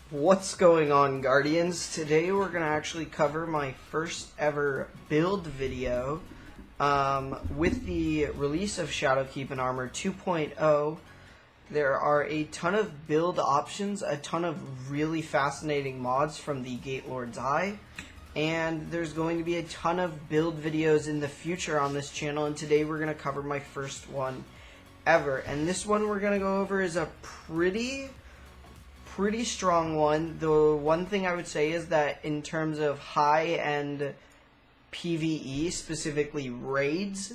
What's going on, Guardians? Today we're going to actually cover my first ever build video. With the release of Shadowkeep and Armor 2.0, there are a ton of build options, a ton of really fascinating mods from the Gatelord's Eye, and there's going to be a ton of build videos in the future on this channel, and today we're going to cover my first one ever. And this one we're going to go over is a pretty strong one. The one thing I would say is that in terms of high-end PvE, specifically raids,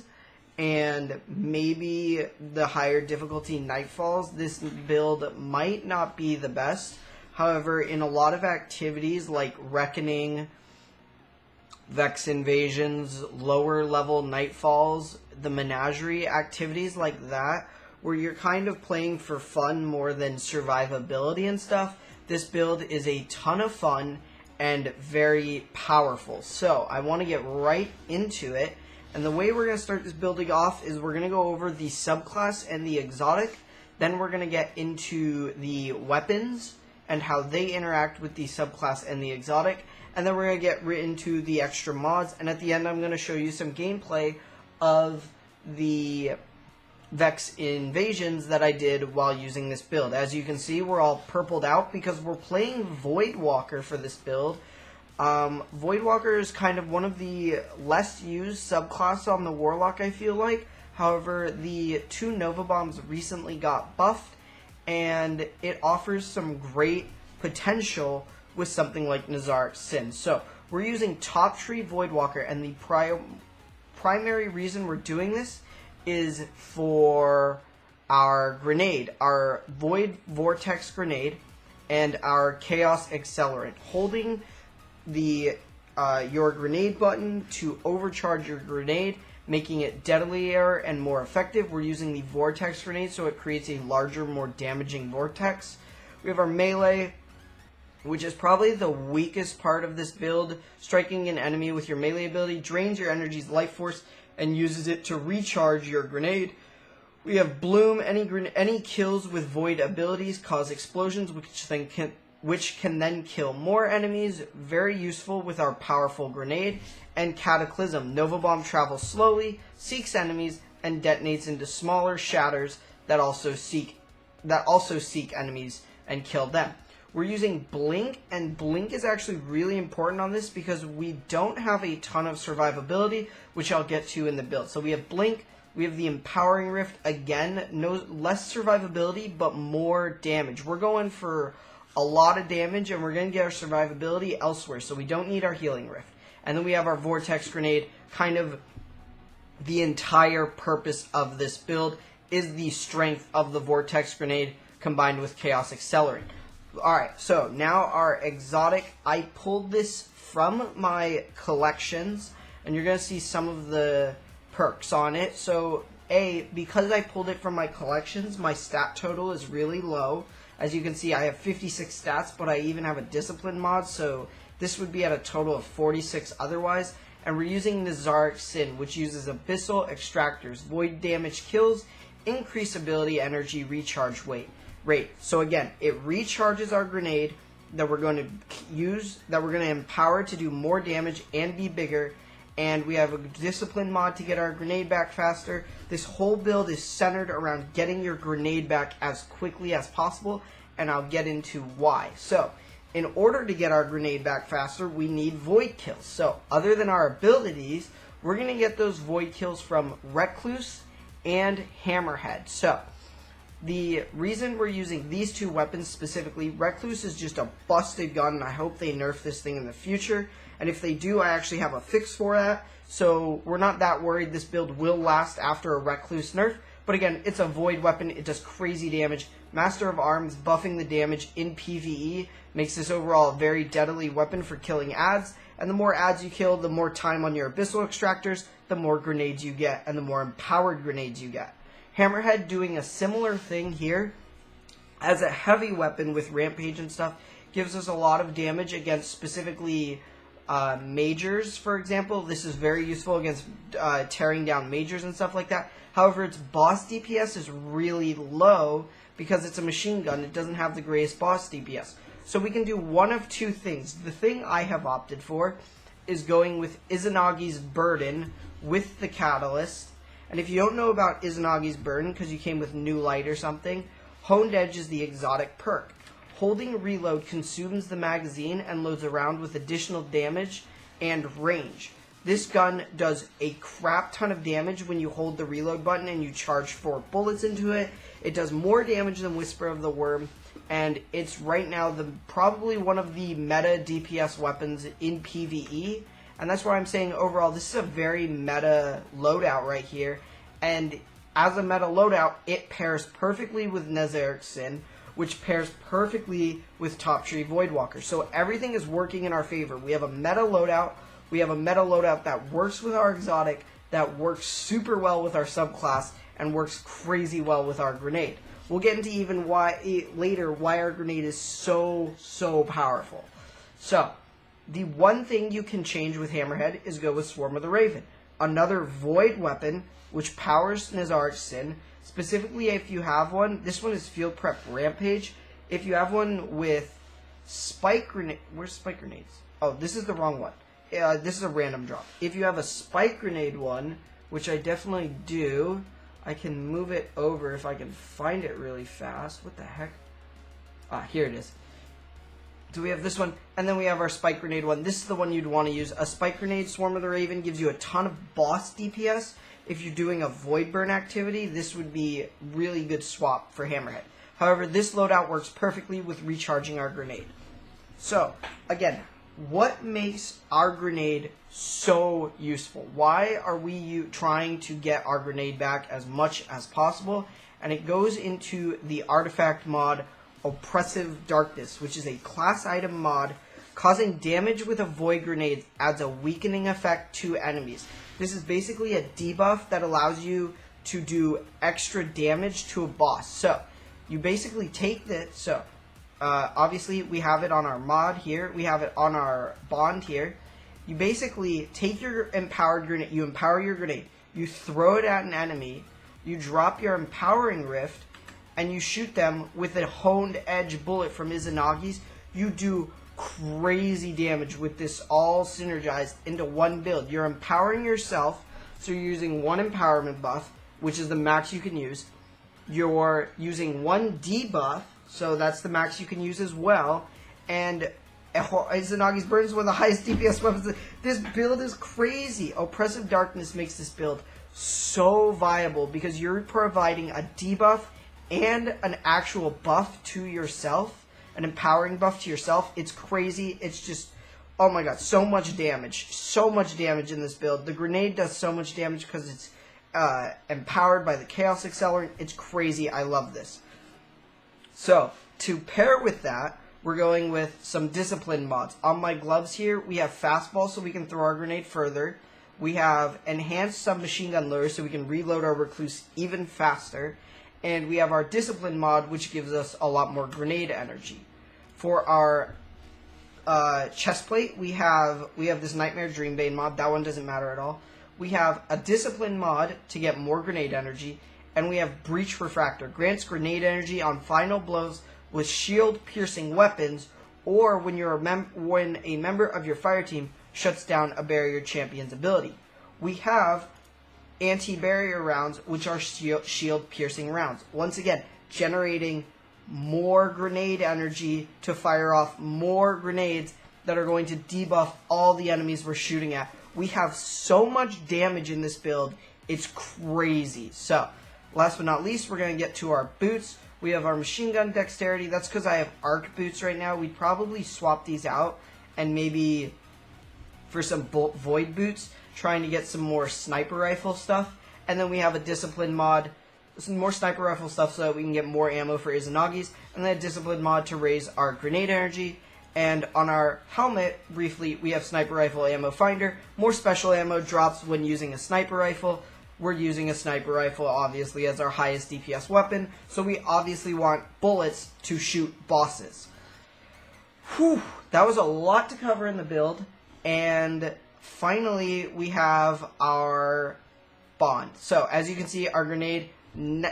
and maybe the higher difficulty Nightfalls, this build might not be the best. However, in a lot of activities like Reckoning, Vex Invasions, lower level Nightfalls, the Menagerie, activities like that, where you're kind of playing for fun more than survivability and stuff, this build is a ton of fun and very powerful. So I want to get right into it, and the way we're going to start this building off is we're going to go over the subclass and the exotic, then we're going to get into the weapons and how they interact with the subclass and the exotic, and then we're going to get into the extra mods, and at the end I'm going to show you some gameplay of the Vex Invasions that I did while using this build. As you can see, we're all purpled out because we're playing Voidwalker for this build. Voidwalker is kind of one of the less used subclass on the Warlock, I feel like. However, the two Nova Bombs recently got buffed, and it offers some great potential with something like Nazar's Sin. So, we're using Top Tree Voidwalker, and the primary reason we're doing this is for our grenade, our Void Vortex grenade, and our Chaos Accelerant. Holding the your grenade button to overcharge your grenade, making it deadlier and more effective. We're using the Vortex grenade, so it creates a larger, more damaging vortex. We have our melee, which is probably the weakest part of this build. Striking an enemy with your melee ability drains your energy's life force and uses it to recharge your grenade. We have Bloom. Any kills with void abilities cause explosions, which can then kill more enemies. Very useful with our powerful grenade. And Cataclysm. Nova Bomb travels slowly, seeks enemies, and detonates into smaller shatters that also seek enemies and kill them. We're using Blink, and Blink is actually really important on this because we don't have a ton of survivability, which I'll get to in the build. So we have Blink, we have the Empowering Rift, again, no less survivability, but more damage. We're going for a lot of damage, and we're going to get our survivability elsewhere, so we don't need our Healing Rift. And then we have our Vortex Grenade. Kind of the entire purpose of this build is the strength of the Vortex Grenade combined with Chaos Accelerant. Alright, so now our exotic. I pulled this from my collections, and you're going to see some of the perks on it. So, because I pulled it from my collections, my stat total is really low. As you can see, I have 56 stats, but I even have a discipline mod, so this would be at a total of 46 otherwise. And we're using Nazar's Sin, which uses Abyssal Extractors, void damage kills, increase ability energy, recharge rate. So again, it recharges our grenade that we're going to empower to do more damage and be bigger, and we have a discipline mod to get our grenade back faster. This whole build is centered around getting your grenade back as quickly as possible, and I'll get into why. So, in order to get our grenade back faster, we need void kills. So, other than our abilities, we're going to get those void kills from Recluse and Hammerhead. So, the reason we're using these two weapons specifically, Recluse is just a busted gun, and I hope they nerf this thing in the future. And if they do, I actually have a fix for that. So we're not that worried. This build will last after a Recluse nerf. But again, it's a void weapon. It does crazy damage. Master of Arms buffing the damage in PvE makes this overall a very deadly weapon for killing adds. And the more adds you kill, the more time on your Abyssal Extractors, the more grenades you get, and the more empowered grenades you get. Hammerhead doing a similar thing here as a heavy weapon with Rampage and stuff, gives us a lot of damage against specifically Majors, for example. This is very useful against tearing down Majors and stuff like that. However, its boss DPS is really low because it's a machine gun. It doesn't have the greatest boss DPS. So we can do one of two things. The thing I have opted for is going with Izanagi's Burden with the Catalyst. And if you don't know about Izanagi's Burden, because you came with New Light or something, Honed Edge is the exotic perk. Holding reload consumes the magazine and loads around with additional damage and range. This gun does a crap ton of damage when you hold the reload button and you charge 4 bullets into it. It does more damage than Whisper of the Worm, and it's right now probably one of the meta DPS weapons in PvE. And that's why I'm saying overall this is a very meta loadout right here. And as a meta loadout, it pairs perfectly with Nezaric's Sin, which pairs perfectly with Top Tree Voidwalker. So everything is working in our favor. We have a meta loadout. We have a meta loadout that works with our exotic, that works super well with our subclass, and works crazy well with our grenade. We'll get into even later why our grenade is so powerful. So, the one thing you can change with Hammerhead is go with Swarm of the Raven. Another void weapon, which powers Nezaric's Sin. Specifically, if you have one, this one is Field Prep Rampage. If you have one with Spike Grenade, where's Spike Grenades? Oh, this is the wrong one. This is a random drop. If you have a Spike Grenade one, which I definitely do, I can move it over if I can find it really fast. What the heck? Ah, here it is. So we have this one, and then we have our Spike Grenade one. This is the one you'd want to use. A Spike Grenade, Swarm of the Raven, gives you a ton of boss DPS. If you're doing a Void Burn activity, this would be really good swap for Hammerhead. However, this loadout works perfectly with recharging our grenade. So, again, what makes our grenade so useful? Why are we trying to get our grenade back as much as possible? And it goes into the artifact mod Oppressive Darkness, which is a class item mod. Causing damage with a void grenade adds a weakening effect to enemies. This is basically a debuff that allows you to do extra damage to a boss. So, you basically take this, obviously, we have it on our mod here. We have it on our bond here. You basically take your empowered grenade. You empower your grenade. You throw it at an enemy. You drop your empowering rift. And you shoot them with a honed edge bullet from Izanagi's. You do crazy damage with this all synergized into one build. You're empowering yourself. So you're using one empowerment buff, which is the max you can use. You're using one debuff. So that's the max you can use as well. And Izanagi's Burn is one of the highest DPS weapons. This build is crazy. Oppressive Darkness makes this build so viable because you're providing a debuff and an actual buff to yourself. An empowering buff to yourself. It's crazy. It's just, oh my god, so much damage. So much damage in this build. The grenade does so much damage because it's empowered by the Chaos Accelerant. It's crazy. I love this. So, to pair with that, we're going with some discipline mods. On my gloves here, we have fastball so we can throw our grenade further. We have enhanced submachine gun loader so we can reload our recluse even faster. And we have our discipline mod, which gives us a lot more grenade energy. For our chest plate, we have this Nightmare Dreambane mod. That one doesn't matter at all. We have a discipline mod to get more grenade energy. And we have Breach Refractor. Grants grenade energy on final blows with shield-piercing weapons, or when a member of your fire team shuts down a barrier champion's ability. We have anti-barrier rounds, which are shield-piercing rounds. Once again, generating more grenade energy to fire off more grenades that are going to debuff all the enemies we're shooting at. We have so much damage in this build, it's crazy. So, last but not least, we're going to get to our boots. We have our machine gun dexterity. That's because I have arc boots right now. We'd probably swap these out and maybe for some void boots, trying to get some more sniper rifle stuff. And then we have a discipline mod, some more sniper rifle stuff so that we can get more ammo for Izanagi's. And then a discipline mod to raise our grenade energy. And on our helmet, briefly, we have sniper rifle ammo finder. More special ammo drops when using a sniper rifle. We're using a sniper rifle, obviously, as our highest DPS weapon. So we obviously want bullets to shoot bosses. Whew, that was a lot to cover in the build. And finally, we have our bond. So, as you can see, our grenade,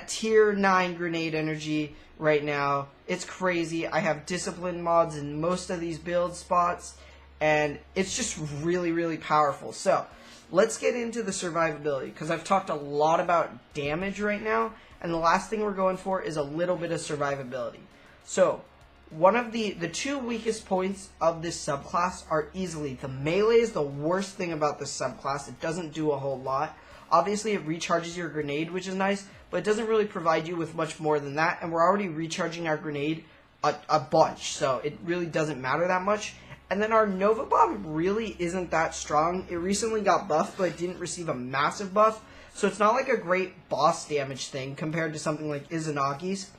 tier 9 grenade energy, right now. It's crazy. I have discipline mods in most of these build spots, and it's just really, really powerful. So let's get into the survivability, because I've talked a lot about damage right now, and the last thing we're going for is a little bit of survivability. So one of the two weakest points of this subclass are easily the melee is the worst thing about this subclass. It doesn't do a whole lot. Obviously, it recharges your grenade, which is nice, but it doesn't really provide you with much more than that, and we're already recharging our grenade a bunch, so it really doesn't matter that much. And then our Nova Bomb really isn't that strong. It recently got buffed, but it didn't receive a massive buff, so it's not like a great boss damage thing compared to something like Izanagi's.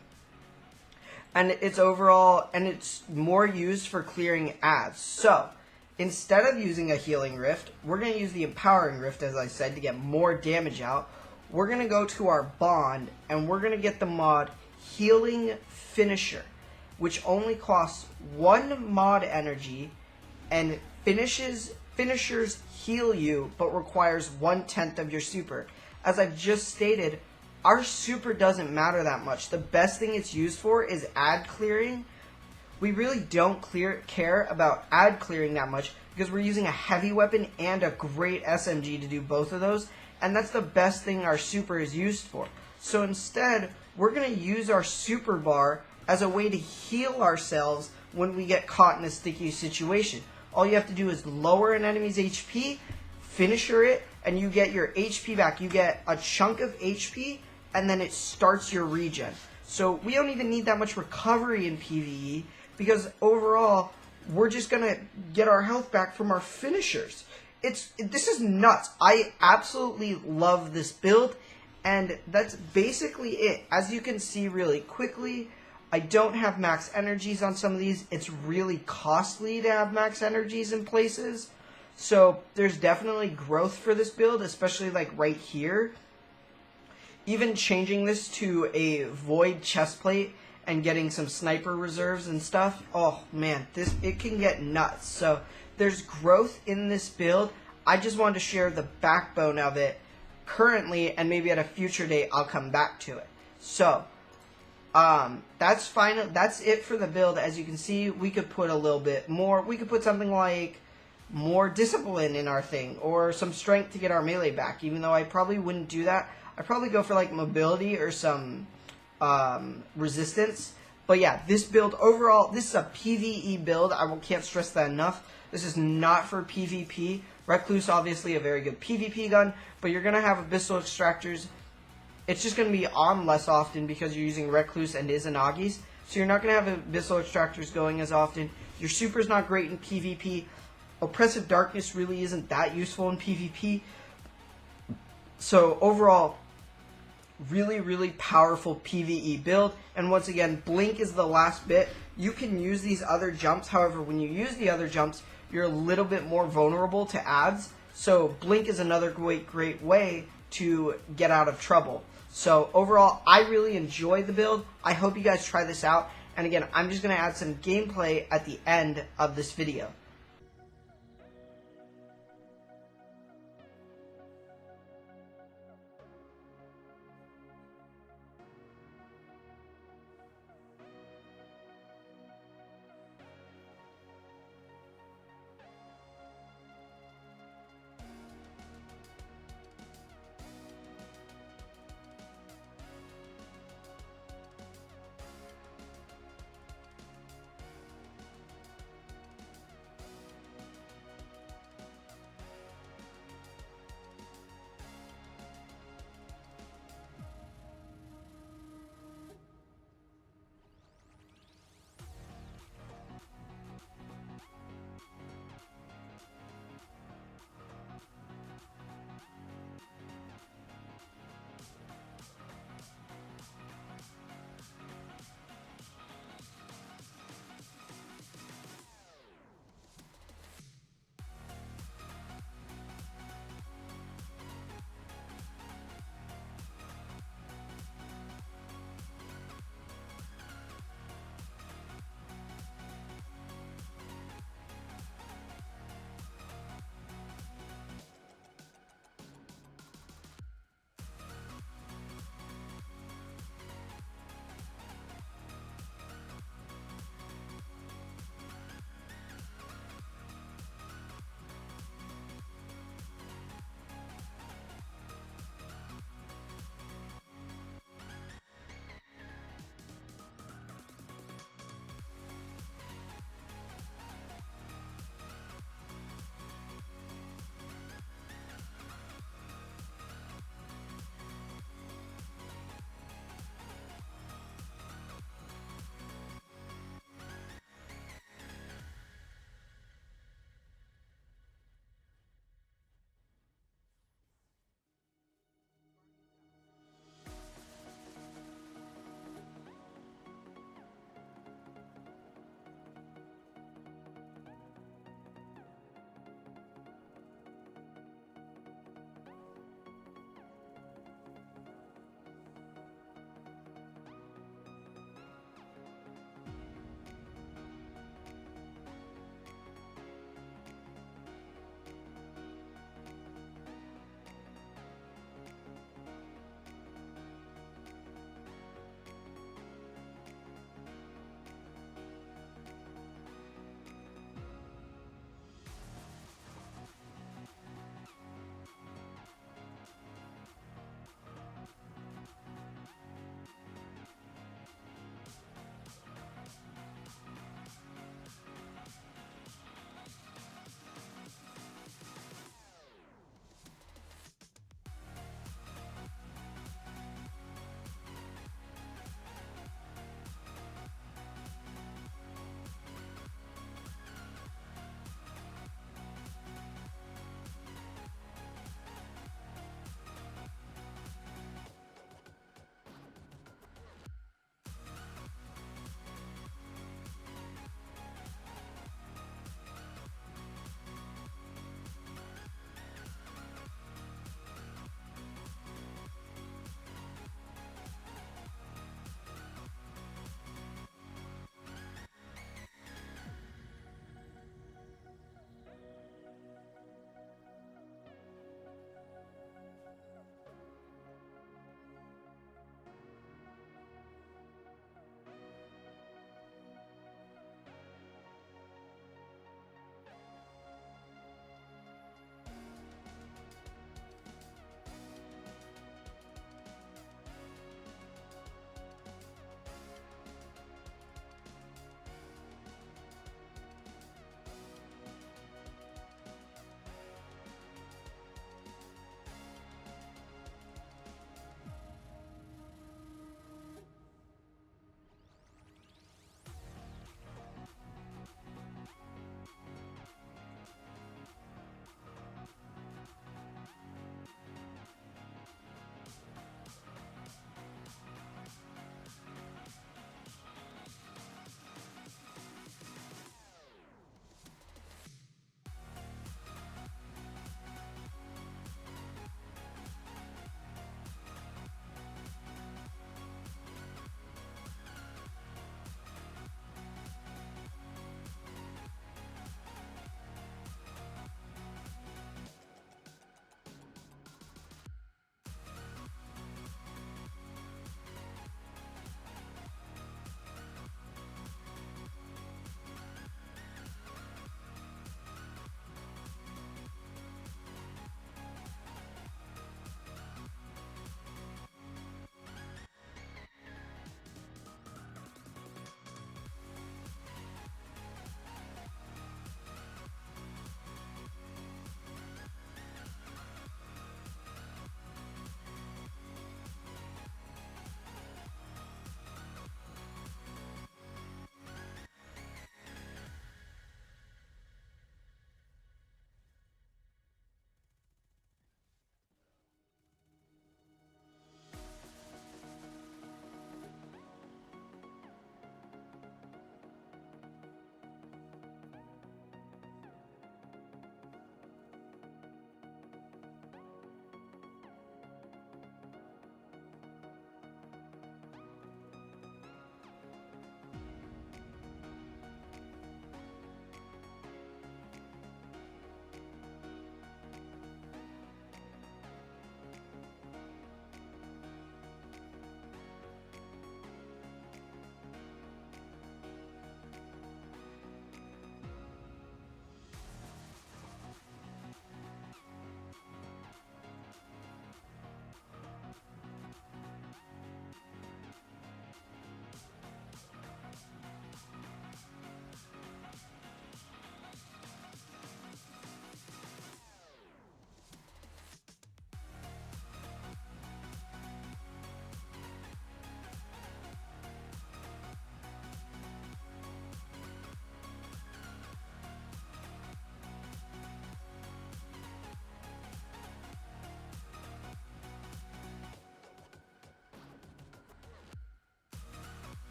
And it's more used for clearing ads. So instead of using a healing rift, we're going to use the empowering rift, as I said, to get more damage out. We're going to go to our bond, and we're going to get the mod Healing Finisher, which only costs 1 mod energy, and finishers heal you, but requires 1/10 of your super. As I've just stated, our super doesn't matter that much. The best thing it's used for is ad clearing. We really don't care about ad clearing that much, because we're using a heavy weapon and a great SMG to do both of those, and that's the best thing our super is used for. So instead, we're going to use our super bar as a way to heal ourselves when we get caught in a sticky situation. All you have to do is lower an enemy's HP, finisher it, and you get your HP back. You get a chunk of HP, and then it starts your regen. So we don't even need that much recovery in PvE, because overall, we're just going to get our health back from our finishers. This is nuts. I absolutely love this build, and that's basically it. As you can see really quickly, I don't have max energies on some of these. It's really costly to have max energies in places. So there's definitely growth for this build, especially like right here. Even changing this to a void chestplate and getting some sniper reserves and stuff, oh man, it can get nuts. So there's growth in this build. I just wanted to share the backbone of it currently, and maybe at a future date I'll come back to it. So that's final. That's it for the build. As you can see, we could put a little bit more. We could put something like more discipline in our thing, or some strength to get our melee back, even though I probably wouldn't do that. I'd probably go for like mobility or some resistance. But yeah, this build overall, this is a PvE build. I can't stress that enough. This is not for PvP. Recluse, obviously a very good PvP gun, but you're going to have Abyssal Extractors. It's just going to be on less often because you're using Recluse and Izanagi's. So you're not going to have Abyssal Extractors going as often. Your super's not great in PvP. Oppressive Darkness really isn't that useful in PvP. So overall, really, really powerful PvE build. And once again, Blink is the last bit. You can use these other jumps. However, when you use the other jumps, you're a little bit more vulnerable to ads. So Blink is another great way to get out of trouble. So overall, I really enjoyed the build. I hope you guys try this out. And again, I'm just going to add some gameplay at the end of this video.